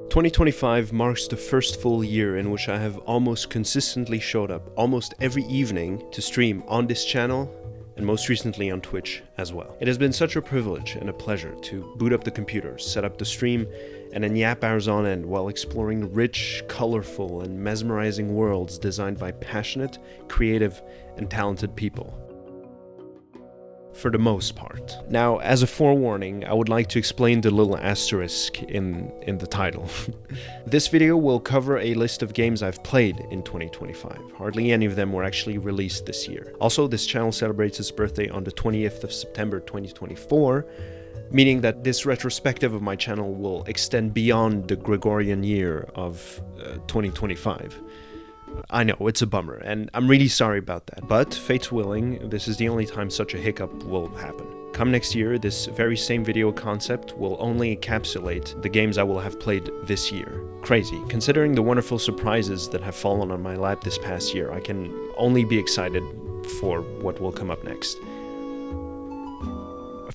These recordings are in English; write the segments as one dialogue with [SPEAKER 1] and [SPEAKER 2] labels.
[SPEAKER 1] 2025 marks the first full year in which I have almost consistently showed up almost every evening to stream on this channel and most recently on Twitch as well. It has been such a privilege and a pleasure to boot up the computer, set up the stream, and then yap hours on end while exploring rich, colorful, and mesmerizing worlds designed by passionate, creative, and talented people. For the most part. Now, as a forewarning, I would like to explain the little asterisk in the title. This video will cover a list of games I've played in 2025. Hardly any of them were actually released this year. Also, this channel celebrates its birthday on the 20th of September 2024, meaning that this retrospective of my channel will extend beyond the Gregorian year of 2025. I know, it's a bummer, and I'm really sorry about that. But, fate's willing, this is the only time such a hiccup will happen. Come next year, this very same video concept will only encapsulate the games I will have played this year. Crazy. Considering the wonderful surprises that have fallen on my lap this past year, I can only be excited for what will come up next.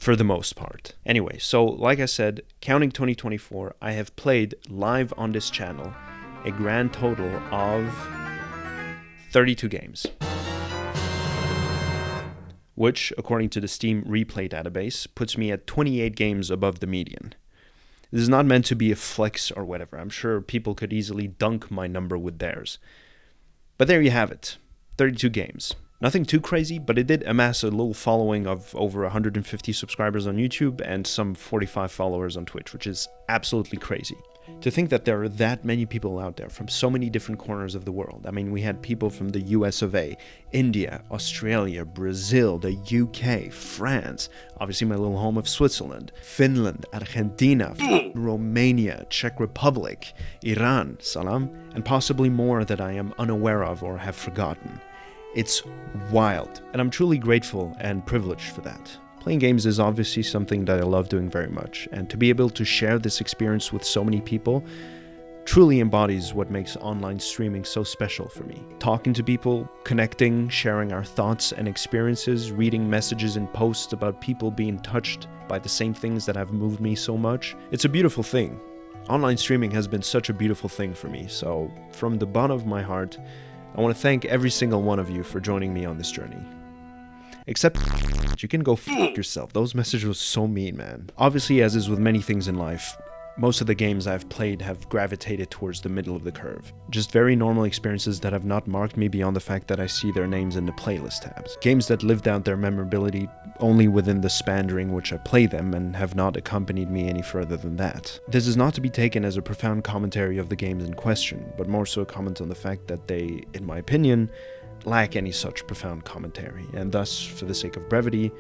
[SPEAKER 1] For the most part. Anyway, so like I said, counting 2024, I have played live on this channel a grand total of 32 games, which, according to the Steam replay database, puts me at 28 games above the median. This is not meant to be a flex or whatever. I'm sure people could easily dunk my number with theirs. But there you have it, 32 games. Nothing too crazy, but it did amass a little following of over 150 subscribers on YouTube and some 45 followers on Twitch, which is absolutely crazy. To think that there are that many people out there from so many different corners of the world. I mean, we had people from the US of A, India, Australia, Brazil, the UK, France, obviously my little home of Switzerland, Finland, Argentina, Romania, Czech Republic, Iran, salam, and possibly more that I am unaware of or have forgotten. It's wild, and I'm truly grateful and privileged for that. Playing games is obviously something that I love doing very much, and to be able to share this experience with so many people truly embodies what makes online streaming so special for me. Talking to people, connecting, sharing our thoughts and experiences, reading messages and posts about people being touched by the same things that have moved me so much. It's a beautiful thing. Online streaming has been such a beautiful thing for me, so from the bottom of my heart, I want to thank every single one of you for joining me on this journey. Except you can go yourself. Those messages were so mean, man. Obviously, as is with many things in life, most of the games I've played have gravitated towards the middle of the curve. Just very normal experiences that have not marked me beyond the fact that I see their names in the playlist tabs. Games that lived out their memorability only within the span during which I play them and have not accompanied me any further than that. This is not to be taken as a profound commentary of the games in question, but more so a comment on the fact that they, in my opinion, lack any such profound commentary, and thus, for the sake of brevity,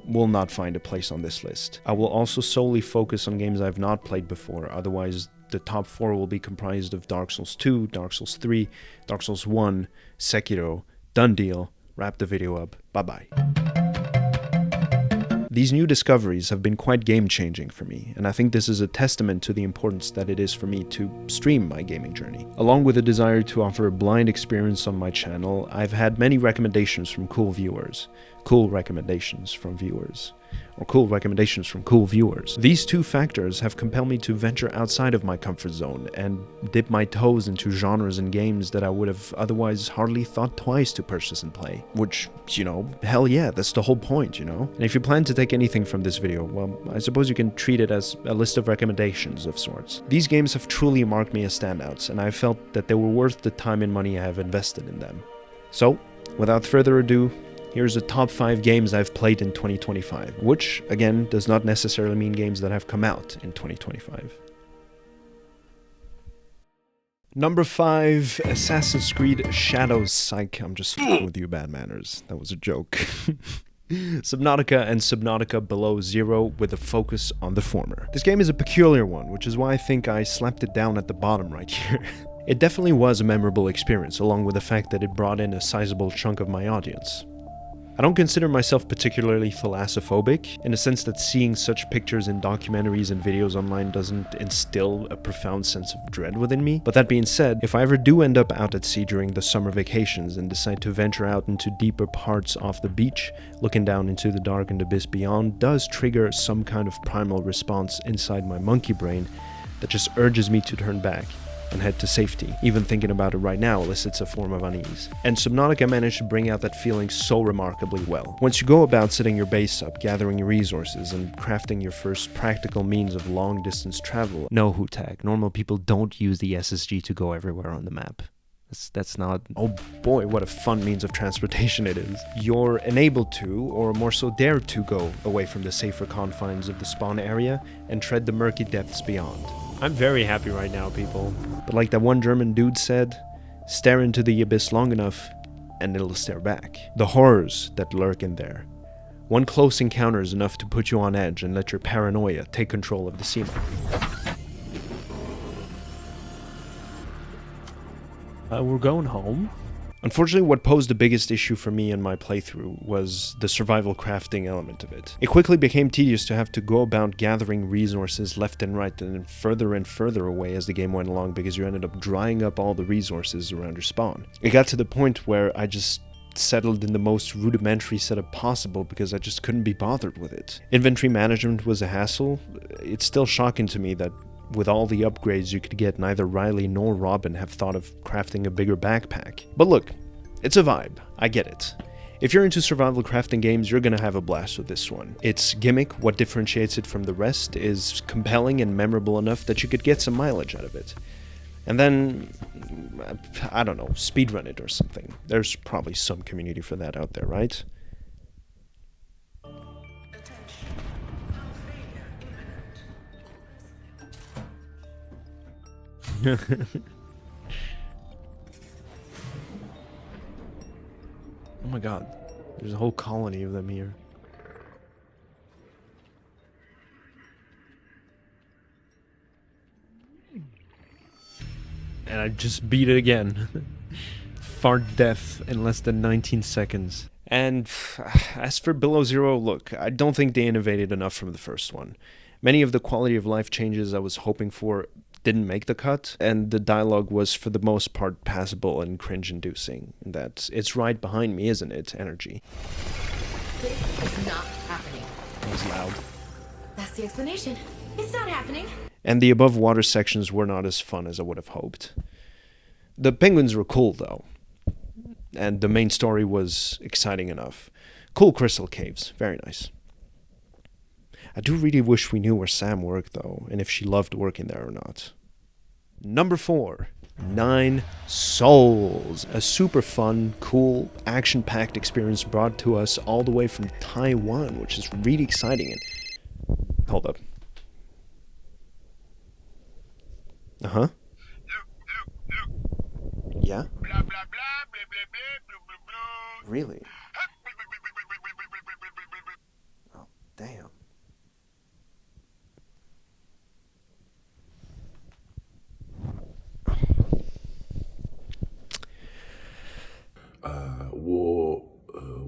[SPEAKER 1] will not find a place on this list. I will also solely focus on games I've not played before, otherwise the top 4 will be comprised of Dark Souls 2, Dark Souls 3, Dark Souls 1, Sekiro. Done deal. Wrap the video up. Bye-bye. These new discoveries have been quite game-changing for me, and I think this is a testament to the importance that it is for me to stream my gaming journey. Along with a desire to offer a blind experience on my channel, I've had many recommendations from cool viewers. Cool recommendations from viewers. Or cool recommendations from cool viewers. These two factors have compelled me to venture outside of my comfort zone and dip my toes into genres and games that I would have otherwise hardly thought twice to purchase and play. Which, you know, hell yeah, that's the whole point, you know? And if you plan to take anything from this video, well, I suppose you can treat it as a list of recommendations of sorts. These games have truly marked me as standouts, and I felt that they were worth the time and money I have invested in them. So, without further ado, here's the top 5 games I've played in 2025, which, again, does not necessarily mean games that have come out in 2025. Number 5, Assassin's Creed Shadows. Psych, I'm just f***ing with you, bad manners. That was a joke. Subnautica and Subnautica Below Zero with a focus on the former. This game is a peculiar one, which is why I think I slapped it down at the bottom right here. It definitely was a memorable experience, along with the fact that it brought in a sizable chunk of my audience. I don't consider myself particularly thalassophobic, in the sense that seeing such pictures in documentaries and videos online doesn't instill a profound sense of dread within me. But that being said, if I ever do end up out at sea during the summer vacations and decide to venture out into deeper parts off the beach, looking down into the darkened abyss beyond does trigger some kind of primal response inside my monkey brain that just urges me to turn back and head to safety. Even thinking about it right now elicits a form of unease. And Subnautica managed to bring out that feeling so remarkably well. Once you go about setting your base up, gathering your resources, and crafting your first practical means of long-distance travel, no, Hutag, normal people don't use the SSG to go everywhere on the map. That's not... Oh boy, what a fun means of transportation it is. You're enabled to, or more so dare to, go away from the safer confines of the spawn area and tread the murky depths beyond. I'm very happy right now, people. But like that one German dude said, stare into the abyss long enough and it'll stare back. The horrors that lurk in there. One close encounter is enough to put you on edge and let your paranoia take control of the scene. We're going home. Unfortunately, what posed the biggest issue for me in my playthrough was the survival crafting element of it. It quickly became tedious to have to go about gathering resources left and right and further away as the game went along, because you ended up drying up all the resources around your spawn. It got to the point where I just settled in the most rudimentary setup possible because I just couldn't be bothered with it. Inventory management was a hassle. It's still shocking to me that with all the upgrades you could get, neither Riley nor Robin have thought of crafting a bigger backpack. But look, it's a vibe, I get it. If you're into survival crafting games, you're gonna have a blast with this one. Its gimmick, what differentiates it from the rest, is compelling and memorable enough that you could get some mileage out of it. And then, I don't know, speedrun it or something. There's probably some community for that out there, right? Oh my god, there's a whole colony of them here. And I just beat it again. Fart death in less than 19 seconds. And as for Below Zero, look, I don't think they innovated enough from the first one. Many of the quality of life changes I was hoping for didn't make the cut, and the dialogue was for the most part passable and cringe-inducing. That's it's right behind me, isn't it? Energy.
[SPEAKER 2] This is not happening.
[SPEAKER 1] That was loud.
[SPEAKER 2] That's the explanation. It's not happening.
[SPEAKER 1] And the above water sections were not as fun as I would have hoped. The penguins were cool though, and the main story was exciting enough. Cool crystal caves, very nice. I do really wish we knew where Sam worked though, and if she loved working there or not. Number 4, 9 Souls. A super fun, cool, action-packed experience brought to us all the way from Taiwan, which is really exciting. And hold up. Uh-huh. Yeah? Really? Oh, damn.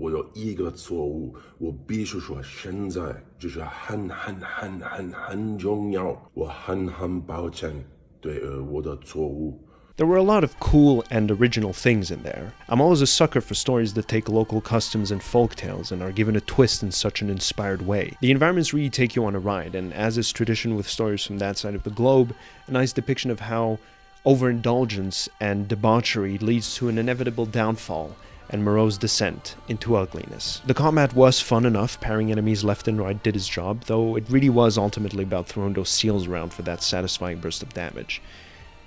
[SPEAKER 3] 我有一个错误，我必须说现在就是很重要，我很抱歉对我的错误。
[SPEAKER 1] There were a lot of cool and original things in there. I'm always a sucker for stories that take local customs and folktales and are given a twist in such an inspired way. The environments really take you on a ride, and as is tradition with stories from that side of the globe, a nice depiction of how overindulgence and debauchery leads to an inevitable downfall and morose descent into ugliness. The combat was fun enough, parrying enemies left and right did its job, though it really was ultimately about throwing those seals around for that satisfying burst of damage.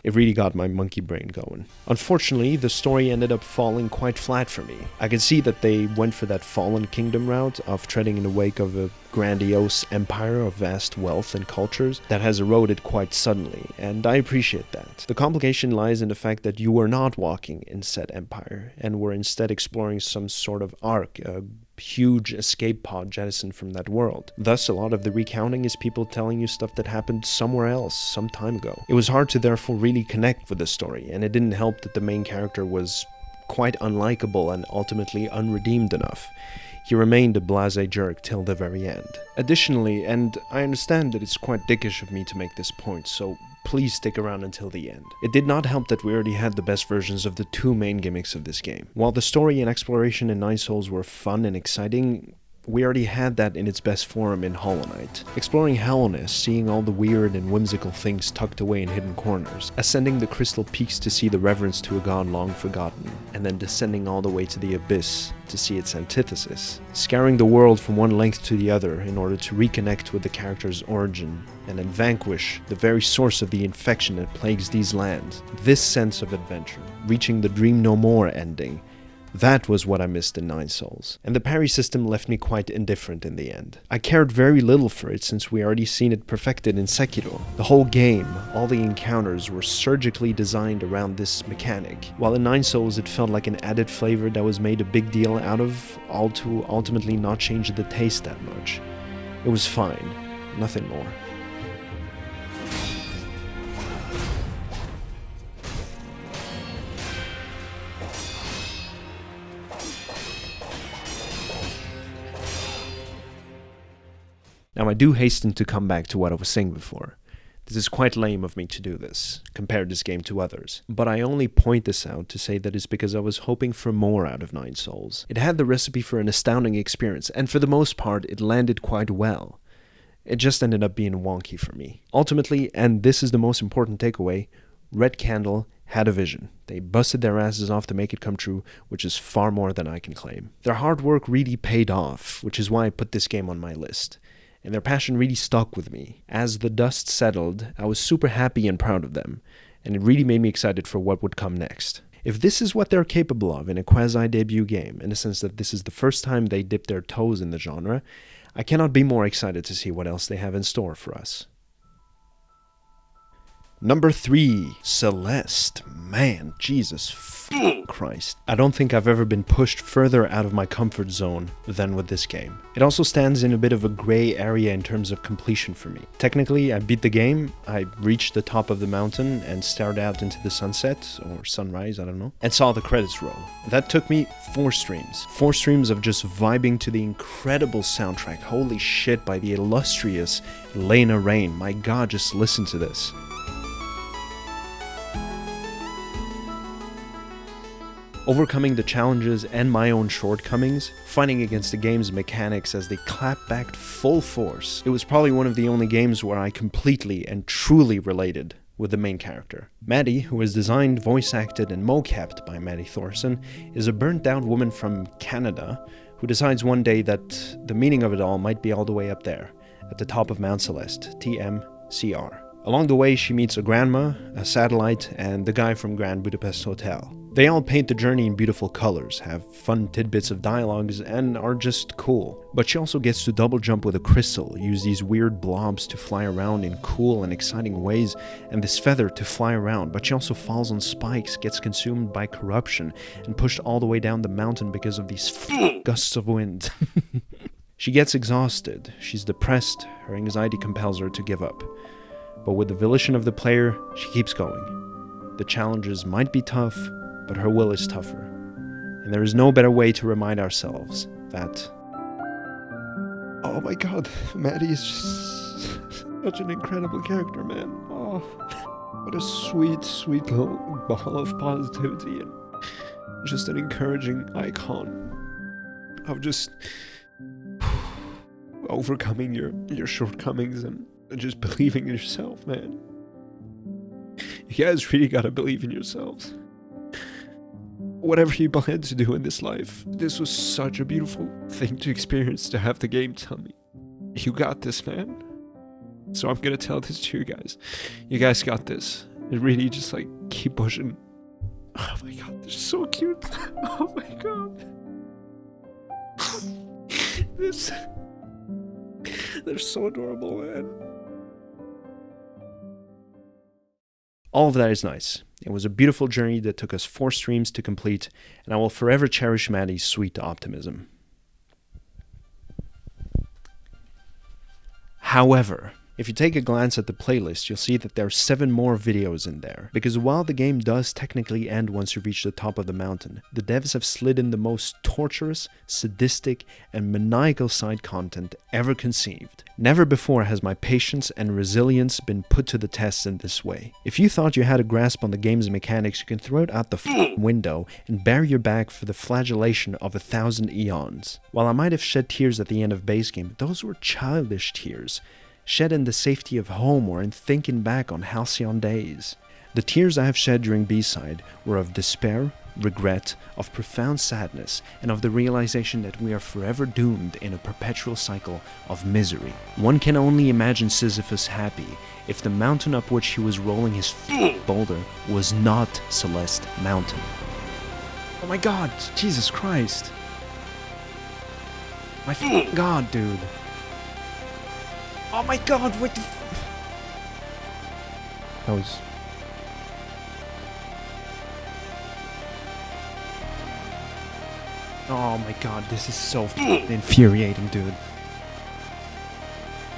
[SPEAKER 1] It really got my monkey brain going. Unfortunately, the story ended up falling quite flat for me. I could see that they went for that Fallen Kingdom route of treading in the wake of a grandiose empire of vast wealth and cultures that has eroded quite suddenly, and I appreciate that. The complication lies in the fact that you were not walking in said empire, and were instead exploring some sort of arc, a huge escape pod jettisoned from that world. Thus, a lot of the recounting is people telling you stuff that happened somewhere else some time ago. It was hard to therefore really connect with the story, and it didn't help that the main character was quite unlikable and ultimately unredeemed enough. he remained a blasé jerk till the very end. Additionally, and I understand that it's quite dickish of me to make this point, so please stick around until the end. It did not help that we already had the best versions of the two main gimmicks of this game. While the story and exploration in Nine Souls were fun and exciting, we already had that in its best form in Hollow Knight. Exploring Hallowness, seeing all the weird and whimsical things tucked away in hidden corners, ascending the crystal peaks to see the reverence to a god long forgotten, and then descending all the way to the abyss to see its antithesis, scouring the world from one length to the other in order to reconnect with the character's origin, and then vanquish the very source of the infection that plagues these lands. This sense of adventure, reaching the Dream No More ending, that was what I missed in Nine Souls, and the parry system left me quite indifferent in the end. I cared very little for it since we already seen it perfected in Sekiro. The whole game, all the encounters were surgically designed around this mechanic, while in Nine Souls it felt like an added flavor that was made a big deal out of, all to ultimately not change the taste that much. It was fine, nothing more. Now I do hasten to come back to what I was saying before. This is quite lame of me to do this, compare this game to others, but I only point this out to say that it's because I was hoping for more out of Nine Souls. It had the recipe for an astounding experience, and for the most part it landed quite well. It just ended up being wonky for me. Ultimately, and this is the most important takeaway, Red Candle had a vision. They busted their asses off to make it come true, which is far more than I can claim. Their hard work really paid off, which is why I put this game on my list. And their passion really stuck with me. As the dust settled, I was super happy and proud of them, and it really made me excited for what would come next. If this is what they're capable of in a quasi-debut game, in the sense that this is the first time they dip their toes in the genre, I cannot be more excited to see what else they have in store for us. Number 3, Celeste. Man, Jesus Christ. I don't think I've ever been pushed further out of my comfort zone than with this game. It also stands in a bit of a gray area in terms of completion for me. Technically, I beat the game, I reached the top of the mountain and stared out into the sunset, or sunrise, I don't know, and saw the credits roll. That took me 4 streams. 4 streams of just vibing to the incredible soundtrack, holy shit, by the illustrious Lena Raine. My god, just listen to this. Overcoming the challenges and my own shortcomings, fighting against the game's mechanics as they clapped back full force. It was probably one of the only games where I completely and truly related with the main character. Maddie, who is designed, voice acted, and mocapped by Maddie Thorson, is a burnt down woman from Canada who decides one day that the meaning of it all might be all the way up there, at the top of Mount Celeste, TMCR. Along the way, she meets a grandma, a satellite, and the guy from Grand Budapest Hotel. They all paint the journey in beautiful colors, have fun tidbits of dialogues, and are just cool. But she also gets to double jump with a crystal, use these weird blobs to fly around in cool and exciting ways, and this feather to fly around, but she also falls on spikes, gets consumed by corruption, and pushed all the way down the mountain because of these gusts of wind. She gets exhausted, she's depressed, her anxiety compels her to give up. But with the volition of the player, she keeps going. The challenges might be tough, but her will is tougher. And there is no better way to remind ourselves that... Oh my god, Maddie is just such an incredible character, man. Oh, what a sweet, sweet little ball of positivity and just an encouraging icon of just overcoming your shortcomings and just believing in yourself, man. You guys really gotta believe in yourselves. Whatever you plan to do in this life, this was such a beautiful thing to experience, to have the game tell me, you got this, man. So I'm gonna tell this to you guys. You guys got this. It really just like, keep pushing. Oh my god, they're so cute. Oh my god. They're so adorable, man. All of that is nice. It was a beautiful journey that took us 4 streams to complete, and I will forever cherish Maddie's sweet optimism. However, If you take a glance at the playlist, you'll see that there are 7 more videos in there. Because while the game does technically end once you reach the top of the mountain, the devs have slid in the most torturous, sadistic, and maniacal side content ever conceived. Never before has my patience and resilience been put to the test in this way. If you thought you had a grasp on the game's mechanics, you can throw it out the window and bury your back for the flagellation of 1,000 eons. While I might have shed tears at the end of base game, those were childish tears, shed in the safety of home or in thinking back on halcyon days. The tears I have shed during B-side were of despair, regret, of profound sadness, and of the realization that we are forever doomed in a perpetual cycle of misery. One can only imagine Sisyphus happy if the mountain up which he was rolling his boulder was not Celeste Mountain. Oh my god, Jesus Christ. My god, dude. Oh my god, what the That was... Oh my god, this is so infuriating, dude.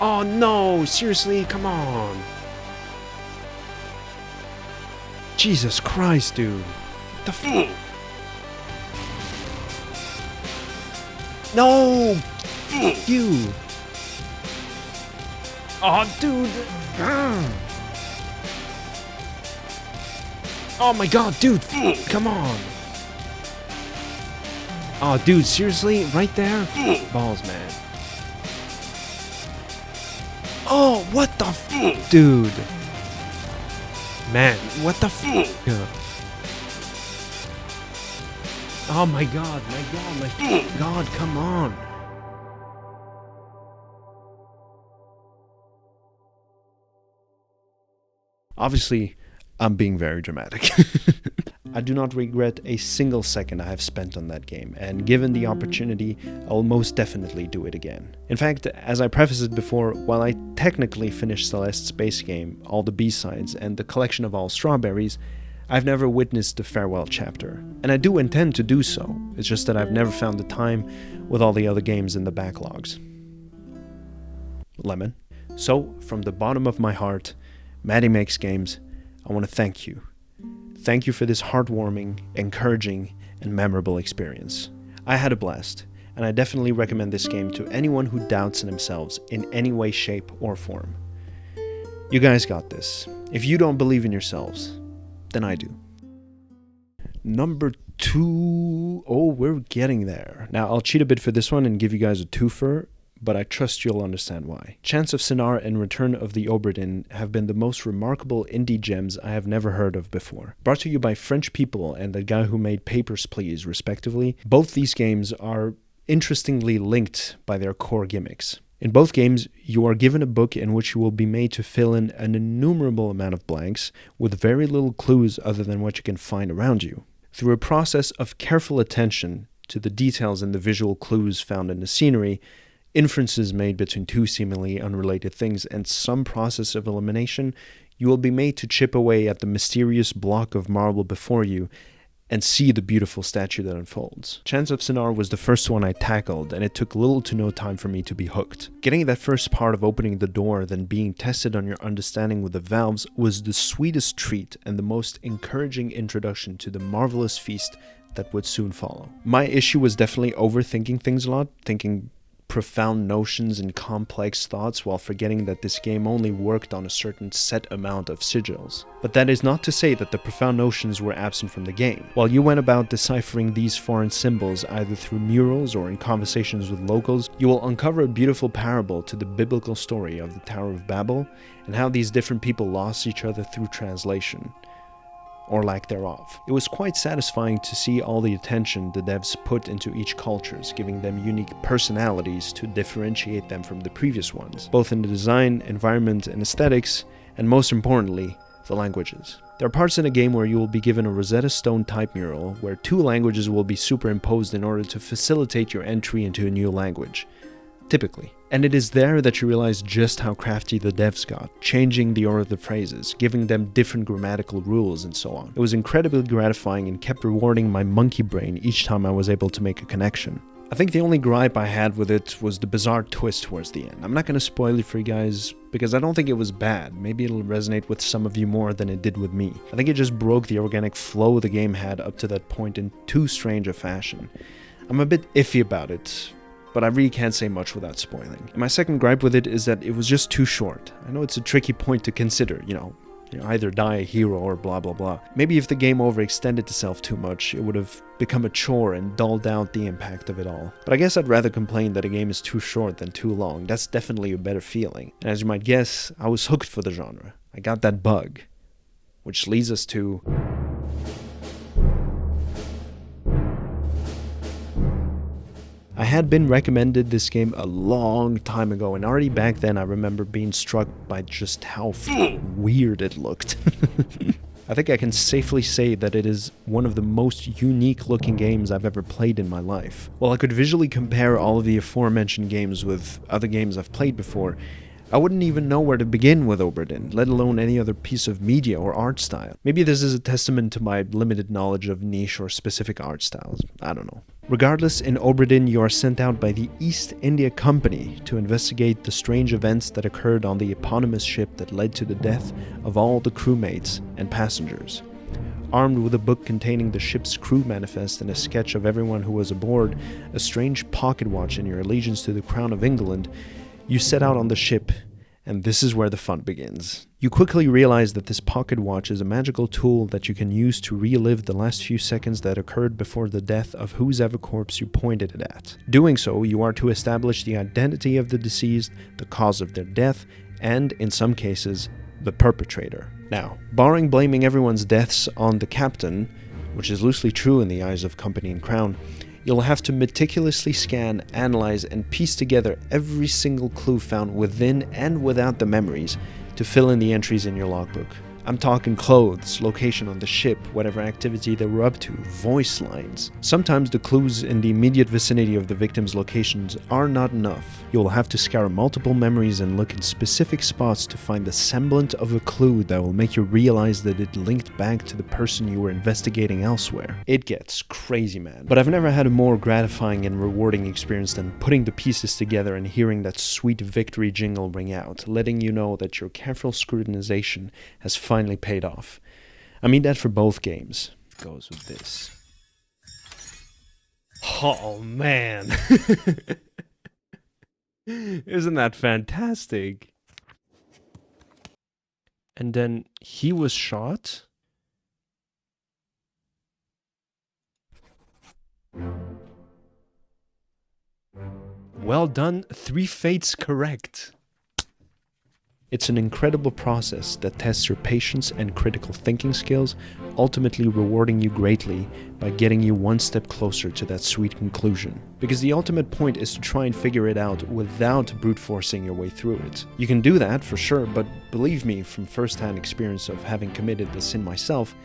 [SPEAKER 1] Oh no, seriously, come on. Jesus Christ, dude. What the No! You! Oh, dude! Oh my god, dude! Come on! Oh, dude, seriously? Right there? Balls, man. Oh, what the dude? Man, what the Oh my god, my god, come on. Obviously, I'm being very dramatic. I do not regret a single second I have spent on that game, and given the opportunity, I will most definitely do it again. In fact, as I prefaced it before, while I technically finished Celeste's base game, all the B-sides, and the collection of all strawberries, I've never witnessed the farewell chapter. And I do intend to do so, it's just that I've never found the time with all the other games in the backlogs. Lemon. So, from the bottom of my heart, Maddie Makes Games, I want to thank you. Thank you for this heartwarming, encouraging, and memorable experience. I had a blast, and I definitely recommend this game to anyone who doubts in themselves in any way, shape, or form. You guys got this. If you don't believe in yourselves, then I do. Number 2. Oh, we're getting there. Now, I'll cheat a bit for this one and give you guys a twofer, but I trust you'll understand why. Chants of Sennaar and Return of the Obra Dinn have been the most remarkable indie gems I have never heard of before. Brought to you by French people and the guy who made Papers, Please, respectively, both these games are interestingly linked by their core gimmicks. In both games, you are given a book in which you will be made to fill in an innumerable amount of blanks with very little clues other than what you can find around you. Through a process of careful attention to the details and the visual clues found in the scenery, inferences made between two seemingly unrelated things, and some process of elimination, you will be made to chip away at the mysterious block of marble before you and see the beautiful statue that unfolds. Chants of Sennaar was the first one I tackled, and it took little to no time for me to be hooked. Getting that first part of opening the door, then being tested on your understanding with the valves, was the sweetest treat and the most encouraging introduction to the marvelous feast that would soon follow. My issue was definitely overthinking things a lot, thinking profound notions and complex thoughts while forgetting that this game only worked on a certain set amount of sigils. But that is not to say that the profound notions were absent from the game. While you went about deciphering these foreign symbols either through murals or in conversations with locals, you will uncover a beautiful parable to the biblical story of the Tower of Babel and how these different people lost each other through translation, or lack thereof. It was quite satisfying to see all the attention the devs put into each cultures, giving them unique personalities to differentiate them from the previous ones, both in the design, environment, and aesthetics, and most importantly, the languages. There are parts in the game where you will be given a Rosetta Stone type mural, where 2 languages will be superimposed in order to facilitate your entry into a new language. Typically. And it is there that you realize just how crafty the devs got, changing the order of the phrases, giving them different grammatical rules and so on. It was incredibly gratifying and kept rewarding my monkey brain each time I was able to make a connection. I think the only gripe I had with it was the bizarre twist towards the end. I'm not going to spoil it for you guys, because I don't think it was bad. Maybe it'll resonate with some of you more than it did with me. I think it just broke the organic flow the game had up to that point in too strange a fashion. I'm a bit iffy about it, but I really can't say much without spoiling. And my second gripe with it is that it was just too short. I know it's a tricky point to consider, you either die a hero or blah blah blah. Maybe if the game overextended itself too much, it would have become a chore and dulled out the impact of it all. But I guess I'd rather complain that a game is too short than too long. That's definitely a better feeling. And as you might guess, I was hooked for the genre. I got that bug. Which leads us to... I had been recommended this game a long time ago, and already back then I remember being struck by just how weird it looked. I think I can safely say that it is one of the most unique looking games I've ever played in my life. While I could visually compare all of the aforementioned games with other games I've played before, I wouldn't even know where to begin with Obra Dinn, let alone any other piece of media or art style. Maybe this is a testament to my limited knowledge of niche or specific art styles. I don't know. Regardless, in Obra Dinn you are sent out by the East India Company to investigate the strange events that occurred on the eponymous ship that led to the death of all the crewmates and passengers. Armed with a book containing the ship's crew manifest and a sketch of everyone who was aboard, a strange pocket watch and your allegiance to the Crown of England, you set out on the ship, and this is where the fun begins. You quickly realize that this pocket watch is a magical tool that you can use to relive the last few seconds that occurred before the death of whosever corpse you pointed it at. Doing so, you are to establish the identity of the deceased, the cause of their death, and, in some cases, the perpetrator. Now, barring blaming everyone's deaths on the captain, which is loosely true in the eyes of Company and Crown, you'll have to meticulously scan, analyze, and piece together every single clue found within and without the memories to fill in the entries in your logbook. I'm talking clothes, location on the ship, whatever activity they were up to, voice lines. Sometimes the clues in the immediate vicinity of the victim's locations are not enough. You'll have to scour multiple memories and look in specific spots to find the semblance of a clue that will make you realize that it linked back to the person you were investigating elsewhere. It gets crazy, man. But I've never had a more gratifying and rewarding experience than putting the pieces together and hearing that sweet victory jingle ring out, letting you know that your careful scrutinization has finally paid off. I mean that for both games. It goes with this. Oh man. Isn't that fantastic? And then he was shot. Well done, 3 fates correct. It's an incredible process that tests your patience and critical thinking skills, ultimately rewarding you greatly by getting you one step closer to that sweet conclusion. Because the ultimate point is to try and figure it out without brute forcing your way through it. You can do that for sure, but believe me from first-hand experience of having committed the sin myself,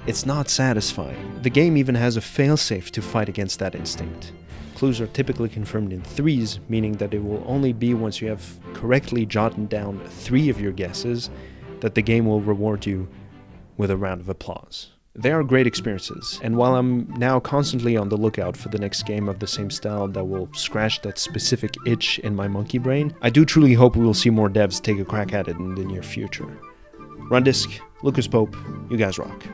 [SPEAKER 1] it's not satisfying. The game even has a failsafe to fight against that instinct. Clues are typically confirmed in 3s, meaning that it will only be once you have correctly jotted down 3 of your guesses that the game will reward you with a round of applause. They are great experiences, and while I'm now constantly on the lookout for the next game of the same style that will scratch that specific itch in my monkey brain, I do truly hope we will see more devs take a crack at it in the near future. Rundisk, Lucas Pope, you guys rock.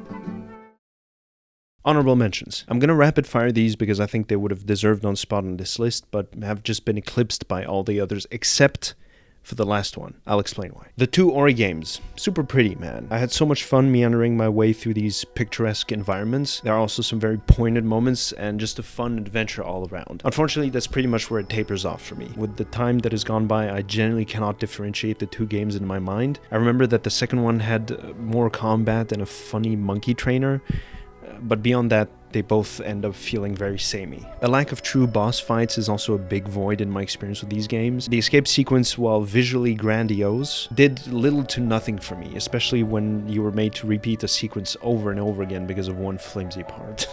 [SPEAKER 1] Honorable mentions. I'm gonna rapid fire these because I think they would have deserved on spot on this list, but have just been eclipsed by all the others except for the last one. I'll explain why. The 2 Ori games. Super pretty, man. I had so much fun meandering my way through these picturesque environments. There are also some very poignant moments and just a fun adventure all around. Unfortunately, that's pretty much where it tapers off for me. With the time that has gone by, I generally cannot differentiate the 2 games in my mind. I remember that the second one had more combat and a funny monkey trainer, but beyond that, they both end up feeling very samey. A lack of true boss fights is also a big void in my experience with these games. The escape sequence, while visually grandiose, did little to nothing for me, especially when you were made to repeat a sequence over and over again because of one flimsy part.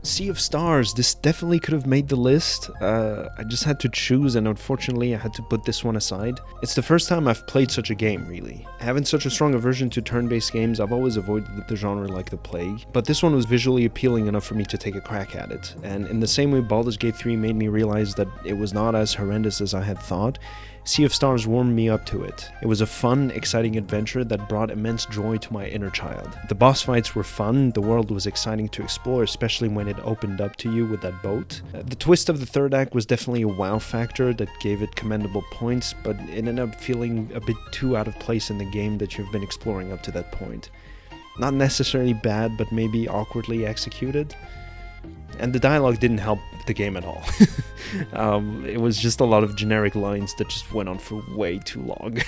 [SPEAKER 1] Sea of Stars, this definitely could have made the list. I just had to choose, and unfortunately I had to put this one aside. It's the first time I've played such a game, really. Having such a strong aversion to turn-based games, I've always avoided the genre like the plague, but this one was visually appealing enough for me to take a crack at it. And in the same way Baldur's Gate 3 made me realize that it was not as horrendous as I had thought, Sea of Stars warmed me up to it. It was a fun, exciting adventure that brought immense joy to my inner child. The boss fights were fun, the world was exciting to explore, especially when it opened up to you with that boat. The twist of the third act was definitely a wow factor that gave it commendable points, but it ended up feeling a bit too out of place in the game that you've been exploring up to that point. Not necessarily bad, but maybe awkwardly executed. And the dialogue didn't help the game at all. It was just a lot of generic lines that just went on for way too long.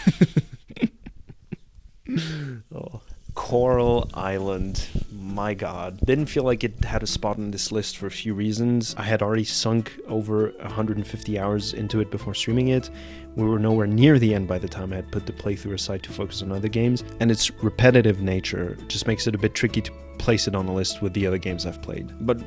[SPEAKER 1] Oh. Coral Island, my god. Didn't feel like it had a spot on this list for a few reasons. I had already sunk over 150 hours into it before streaming it. We were nowhere near the end by the time I had put the playthrough aside to focus on other games, and its repetitive nature just makes it a bit tricky to place it on a list with the other games I've played. But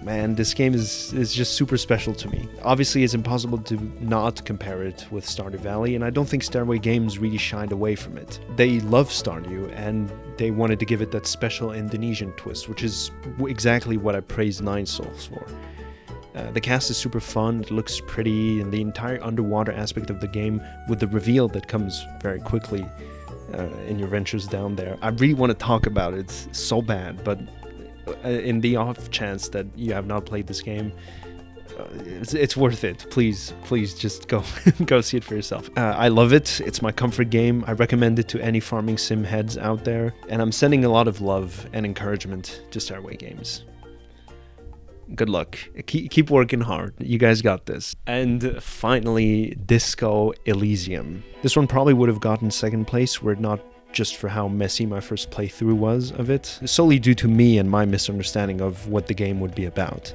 [SPEAKER 1] man, this game is just super special to me. Obviously, it's impossible to not compare it with Stardew Valley, and I don't think Stairway Games really shied away from it. They love Stardew, and they wanted to give it that special Indonesian twist, which is exactly what I praised Nine Souls for. The cast is super fun, it looks pretty, and the entire underwater aspect of the game, with the reveal that comes very quickly in your ventures down there. I really want to talk about it so bad, but in the off chance that you have not played this game, it's worth it. Please just go go see it for yourself. I love it. It's my comfort game. I recommend it to any farming sim heads out there, and I'm sending a lot of love and encouragement to Stairway Games. Good luck. Keep working hard. You guys got this. And finally, Disco Elysium. This one probably would have gotten second place were it not just for how messy my first playthrough was of it, solely due to me and my misunderstanding of what the game would be about.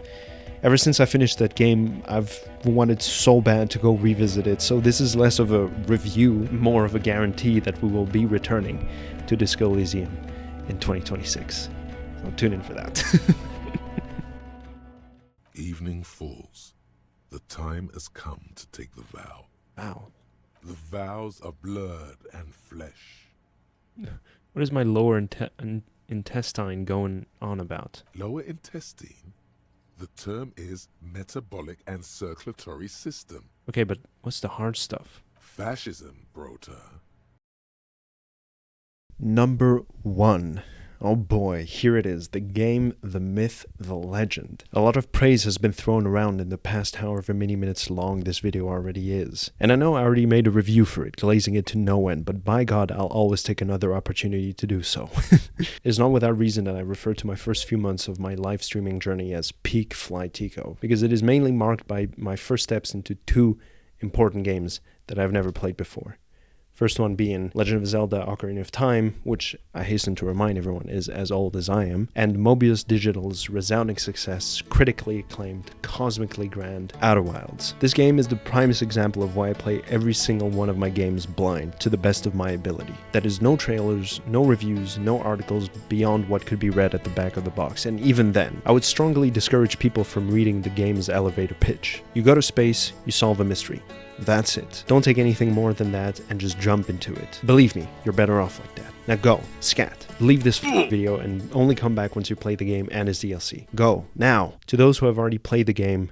[SPEAKER 1] Ever since I finished that game, I've wanted so bad to go revisit it, so this is less of a review, more of a guarantee that we will be returning to Disco Elysium in 2026. So tune in for that.
[SPEAKER 3] Evening falls. The time has come to take the vow.
[SPEAKER 1] Wow.
[SPEAKER 3] The vows are blood and flesh.
[SPEAKER 1] What is my lower intestine going on about?
[SPEAKER 3] Lower intestine? The term is metabolic and circulatory system.
[SPEAKER 1] Okay, but what's the hard stuff?
[SPEAKER 3] Fascism, brota.
[SPEAKER 1] Number 1. Oh boy, here it is, the game, the myth, the legend. A lot of praise has been thrown around in the past however many minutes long this video already is. And I know I already made a review for it, glazing it to no end, but by God, I'll always take another opportunity to do so. It's not without reason that I refer to my first few months of my live streaming journey as peak FlyTicko, because it is mainly marked by my first steps into two important games that I've never played before. First one being Legend of Zelda Ocarina of Time, which I hasten to remind everyone is as old as I am, and Mobius Digital's resounding success, critically acclaimed, cosmically grand, Outer Wilds. This game is the primest example of why I play every single one of my games blind, to the best of my ability. That is no trailers, no reviews, no articles beyond what could be read at the back of the box, and even then, I would strongly discourage people from reading the game's elevator pitch. You go to space, you solve a mystery. That's it. Don't take anything more than that and just jump into it. Believe me, you're better off like that. Now go, scat. Leave this video and only come back once you play the game and its DLC. Go, now. To those who have already played the game,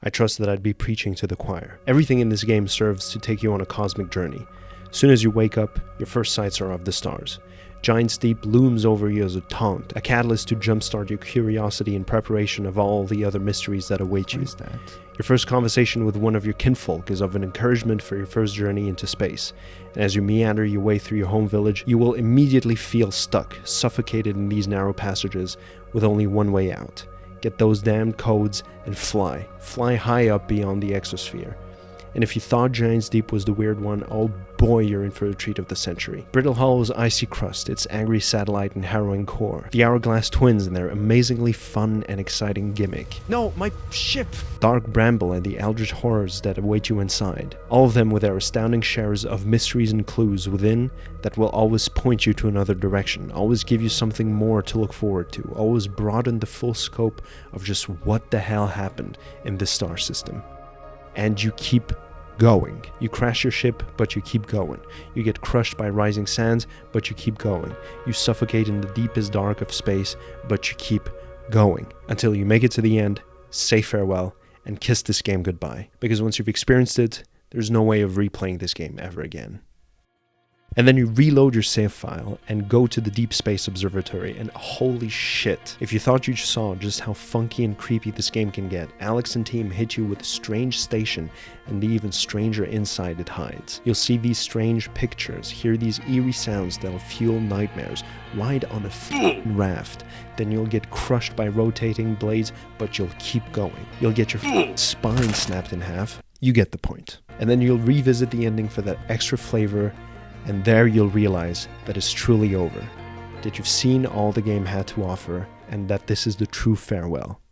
[SPEAKER 1] I trust that I'd be preaching to the choir. Everything in this game serves to take you on a cosmic journey. Soon as you wake up, your first sights are of the stars. Giant's Deep looms over you as a taunt, a catalyst to jumpstart your curiosity in preparation of all the other mysteries that await you. Your first conversation with one of your kinfolk is of an encouragement for your first journey into space, and as you meander your way through your home village, you will immediately feel stuck, suffocated in these narrow passages with only one way out. Get those damned codes and fly. Fly high up beyond the exosphere. And if you thought Giants Deep was the weird one, oh boy, you're in for a treat of the century. Brittle Hollow's icy crust, its angry satellite and harrowing core. The Hourglass Twins and their amazingly fun and exciting gimmick. No, my ship! Dark Bramble and the eldritch horrors that await you inside. All of them with their astounding shares of mysteries and clues within that will always point you to another direction, always give you something more to look forward to, always broaden the full scope of just what the hell happened in this star system. And you keep going. You crash your ship, but you keep going. You get crushed by rising sands, but you keep going. You suffocate in the deepest dark of space, but you keep going. Until you make it to the end, say farewell, and kiss this game goodbye. Because once you've experienced it, there's no way of replaying this game ever again. And then you reload your save file and go to the Deep Space Observatory, and holy shit, if you thought you saw just how funky and creepy this game can get, Alex and team hit you with a strange station and the even stranger insight it hides. You'll see these strange pictures, hear these eerie sounds that'll fuel nightmares, ride on a f***ing raft, then you'll get crushed by rotating blades, but you'll keep going. You'll get your spine snapped in half. You get the point. And then you'll revisit the ending for that extra flavor, and there you'll realize that it's truly over, that you've seen all the game had to offer, and that this is the true farewell.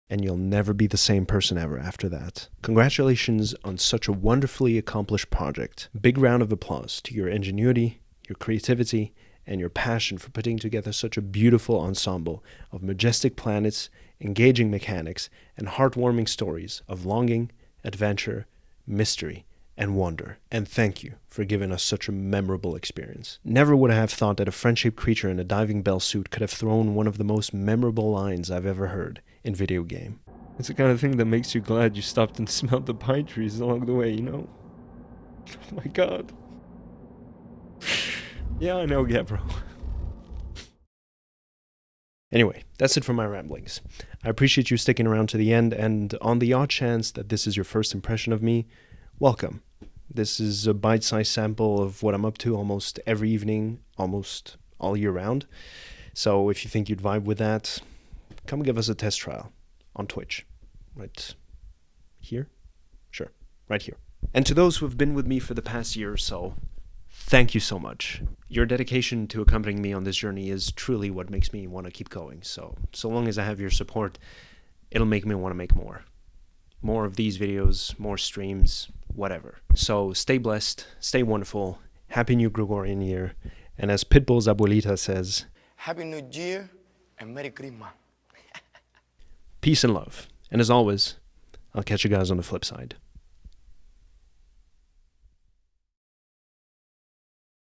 [SPEAKER 1] And you'll never be the same person ever after that. Congratulations on such a wonderfully accomplished project. Big round of applause to your ingenuity, your creativity, and your passion for putting together such a beautiful ensemble of majestic planets, engaging mechanics, and heartwarming stories of longing, adventure, mystery, and wonder. And thank you for giving us such a memorable experience. Never would I have thought that a friend-shaped creature in a diving bell suit could have thrown one of the most memorable lines I've ever heard in video game. It's the kind of thing that makes you glad you stopped and smelled the pine trees along the way, you know? Oh my god. Yeah, I know, Gabriel. Anyway, that's it for my ramblings. I appreciate you sticking around to the end, and on the odd chance that this is your first impression of me, welcome. This is a bite-sized sample of what I'm up to almost every evening, almost all year round. So if you think you'd vibe with that, come give us a test trial on Twitch. Right here? Sure, right here. And to those who have been with me for the past year or so, thank you so much. Your dedication to accompanying me on this journey is truly what makes me want to keep going. So long as I have your support, it'll make me want to make more. More of these videos, more streams, whatever. So stay blessed, stay wonderful, Happy New Gregorian Year, and as Pitbull's abuelita says, Happy New Year and Merry Christmas. Peace and love. And as always, I'll catch you guys on the flip side.